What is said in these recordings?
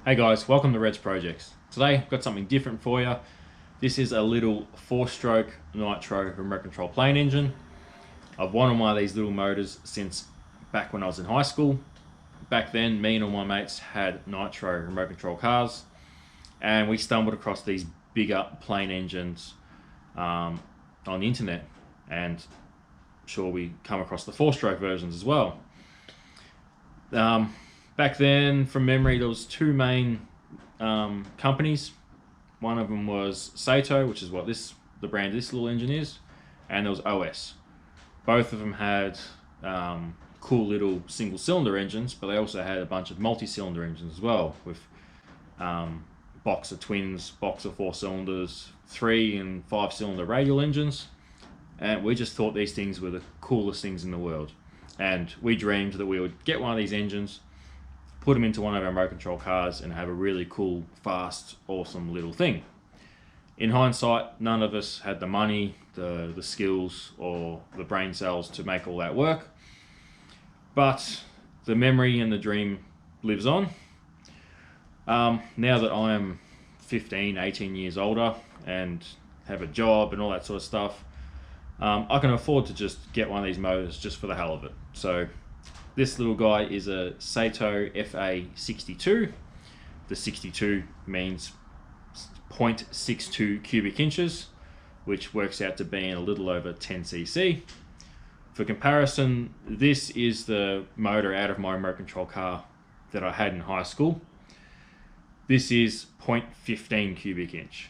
Hey guys, welcome to Red's Projects. Today I've got something different for you. This is a little 4-stroke nitro remote control plane engine. I've wanted one of these little motors since back when I was in high school. Back then, me and all my mates had nitro remote control cars, and we stumbled across these bigger plane engines on the internet, and sure we come across the 4-stroke versions as well. Back then, from memory, there was two main companies. One of them was Saito, which is what the brand of this little engine is, and there was OS. Both of them had cool little single-cylinder engines, but they also had a bunch of multi-cylinder engines as well, with box of twins, box of 4 cylinders, 3 and 5-cylinder radial engines. And we just thought these things were the coolest things in the world. And we dreamed that we would get one of these engines, put them into one of our remote control cars, and have a really cool, fast, awesome little thing. In hindsight, none of us had the money, the skills, or the brain cells to make all that work. But the memory and the dream lives on. Now that I am 15, 18 years older and have a job and all that sort of stuff, I can afford to just get one of these motors just for the hell of it. So this little guy is a Saito FA-62. The 62 means 0.62 cubic inches, which works out to being a little over 10 cc. For comparison, this is the motor out of my remote control car that I had in high school. This is 0.15 cubic inch,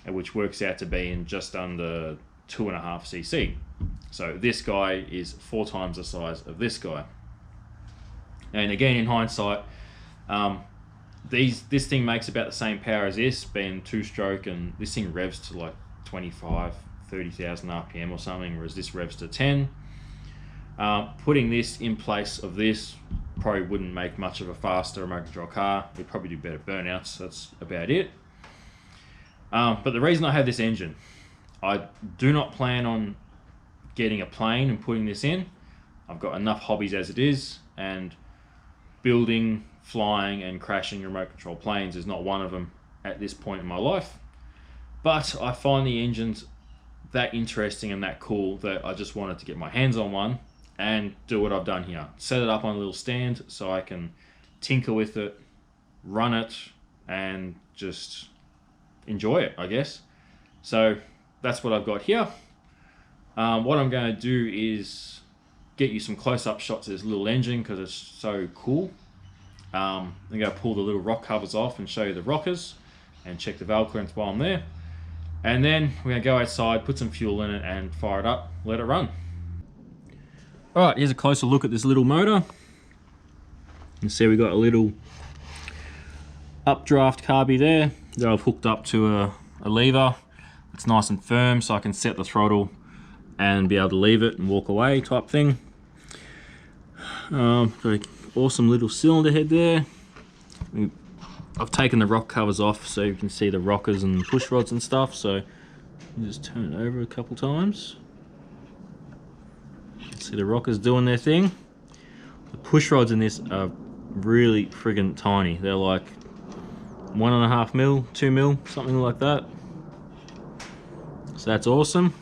which works out to be in just under 2.5 cc. So this guy is 4 times the size of this guy. And again, in hindsight, this thing makes about the same power as this, being 2-stroke, and this thing revs to like 30,000 RPM or something, whereas this revs to 10. Putting this in place of this probably wouldn't make much of a faster remote control car. It'd probably do better burnouts. That's about it. But the reason I have this engine, I do not plan on getting a plane and putting this in. I've got enough hobbies as it is, and building, flying, and crashing remote control planes is not one of them at this point in my life. But I find the engines that interesting and that cool that I just wanted to get my hands on one and do what I've done here. Set it up on a little stand so I can tinker with it, run it, and just enjoy it, I guess. So that's what I've got here. What I'm going to do is get you some close-up shots of this little engine because it's so cool. I'm going to pull the little rock covers off and show you the rockers and check the valve clearance while I'm there. And then we're going to go outside, put some fuel in it, and fire it up, let it run. Alright, here's a closer look at this little motor. You can see we got a little updraft carby there that I've hooked up to a lever. It's nice and firm, so I can set the throttle and be able to leave it and walk away type thing. Got an awesome little cylinder head there. I've taken the rock covers off so you can see the rockers and push rods and stuff, so you just turn it over a couple times. You can see the rockers doing their thing. The push rods in this are really friggin' tiny. They're like 1.5 mil, 2 mil, something like that. So that's awesome.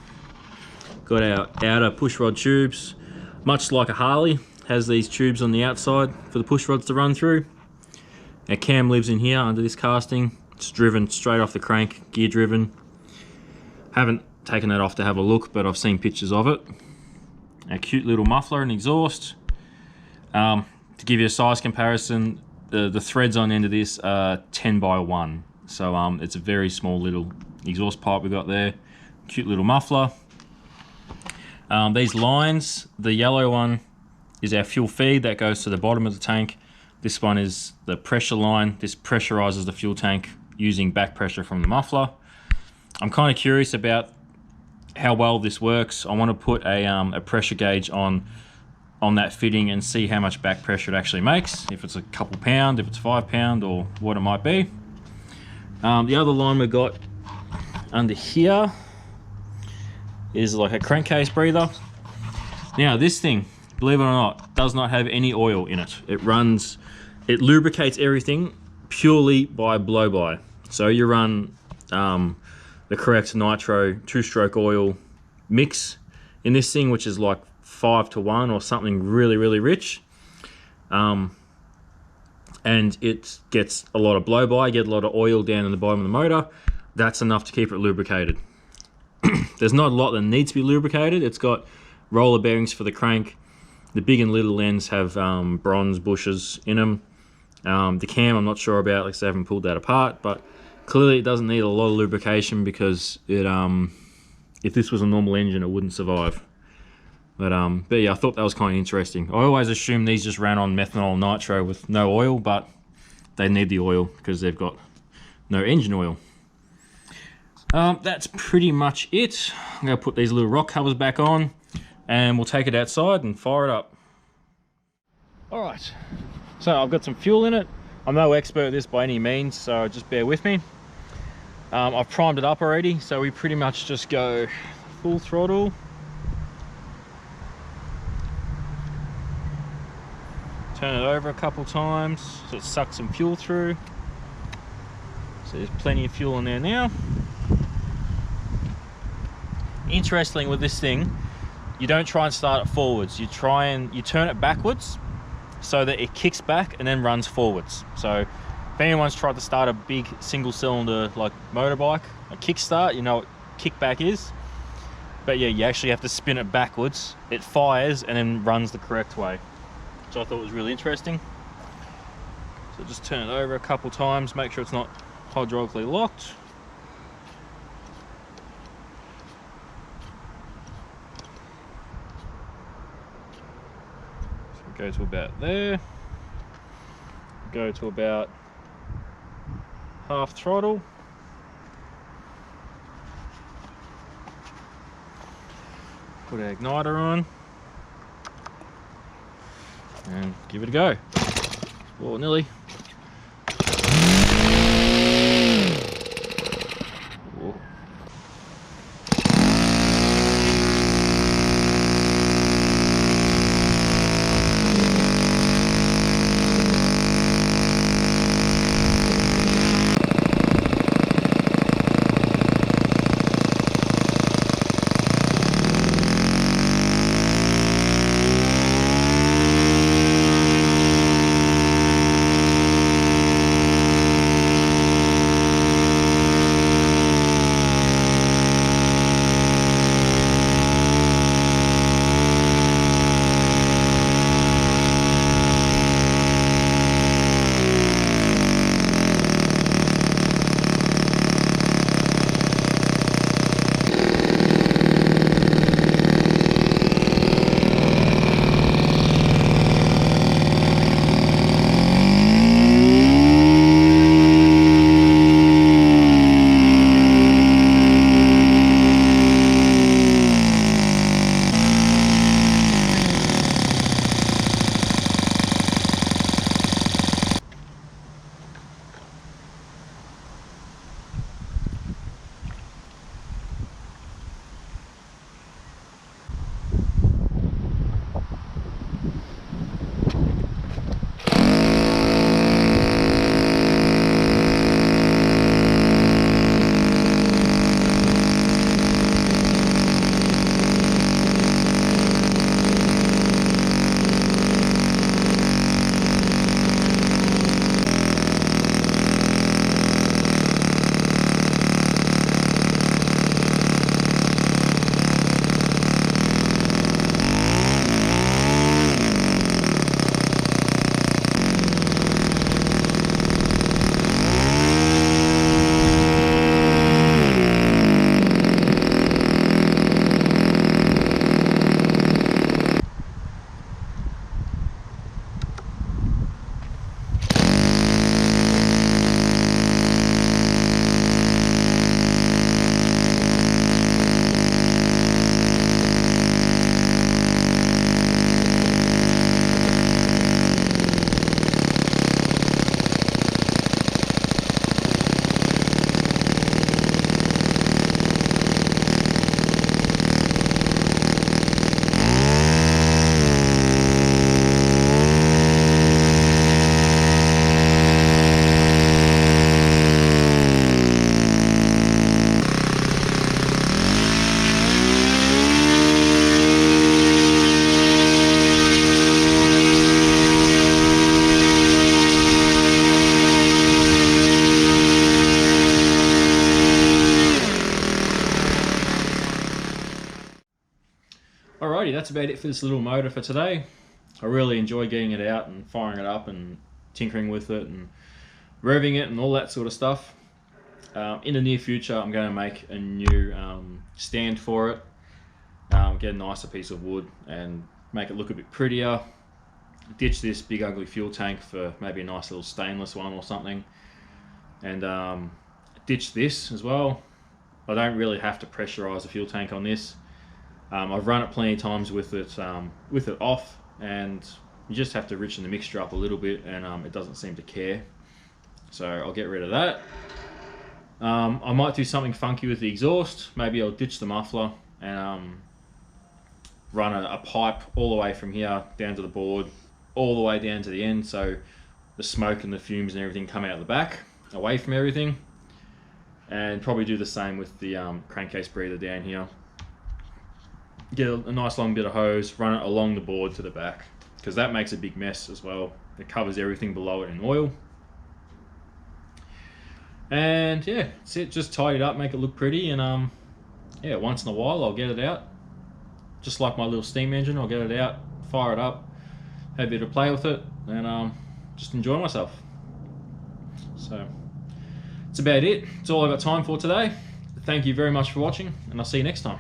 Got our outer push rod tubes, much like a Harley, has these tubes on the outside for the push rods to run through. Our cam lives in here under this casting. It's driven straight off the crank, gear driven. Haven't taken that off to have a look, but I've seen pictures of it. A cute little muffler and exhaust. To give you a size comparison, the threads on the end of this are 10 by 1. So it's a very small little exhaust pipe we got there. Cute little muffler. These lines, the yellow one is our fuel feed that goes to the bottom of the tank. This one is the pressure line. This pressurizes the fuel tank using back pressure from the muffler. I'm kind of curious about how well this works. I want to put a pressure gauge on that fitting and see how much back pressure it actually makes. If it's a couple pound, if it's 5 pound, or what it might be. The other line we got under here is like a crankcase breather. Now this thing, believe it or not, does not have any oil in it. It lubricates everything purely by blow-by. So you run the correct nitro 2-stroke oil mix in this thing, which is like 5-to-1 or something really, really rich. And it gets a lot of blow-by, get a lot of oil down in the bottom of the motor. That's enough to keep it lubricated. There's not a lot that needs to be lubricated. It's got roller bearings for the crank. The big and little ends have bronze bushes in them. The cam I'm not sure about, like I haven't pulled that apart, but clearly it doesn't need a lot of lubrication because it, if this was a normal engine, it wouldn't survive. But yeah, I thought that was kind of interesting. I always assumed these just ran on methanol nitro with no oil, but they need the oil because they've got no engine oil. That's pretty much it. I'm going to put these little rock covers back on and we'll take it outside and fire it up. Alright, so I've got some fuel in it. I'm no expert at this by any means, so just bear with me. I've primed it up already, so we pretty much just go full throttle. Turn it over a couple times so it sucks some fuel through. So there's plenty of fuel in there now. Interestingly with this thing, you don't try and start it forwards. You turn it backwards so that it kicks back and then runs forwards. So if anyone's tried to start a big single cylinder like motorbike, a kickstart, you know what kickback is. But yeah, you actually have to spin it backwards. It fires and then runs the correct way. So I thought it was really interesting. So just turn it over a couple times, make sure it's not hydraulically locked. So go to about there. Go to about half throttle. Put our igniter on. And give it a go. Well, nearly. Whoa. that's about it for this little motor for today. I really enjoy getting it out and firing it up and tinkering with it and revving it and all that sort of stuff. In the near future, I'm going to make a new stand for it, get a nicer piece of wood and make it look a bit prettier. Ditch this big ugly fuel tank for maybe a nice little stainless one or something, and ditch this as well. I don't really have to pressurize the fuel tank on this. I've run it plenty of times with it off, and you just have to richen the mixture up a little bit, and it doesn't seem to care. So I'll get rid of that. I might do something funky with the exhaust. Maybe I'll ditch the muffler and run a pipe all the way from here down to the board, all the way down to the end, so the smoke and the fumes and everything come out the back, away from everything. And probably do the same with the crankcase breather down here. Get a nice long bit of hose, run it along the board to the back, because that makes a big mess as well. It covers everything below it in oil. And yeah, that's it. Just tidy it up, make it look pretty, and yeah, once in a while I'll get it out. Just like my little steam engine, I'll get it out, fire it up, have a bit of play with it, and just enjoy myself. So that's about it. That's all I've got time for today. Thank you very much for watching, and I'll see you next time.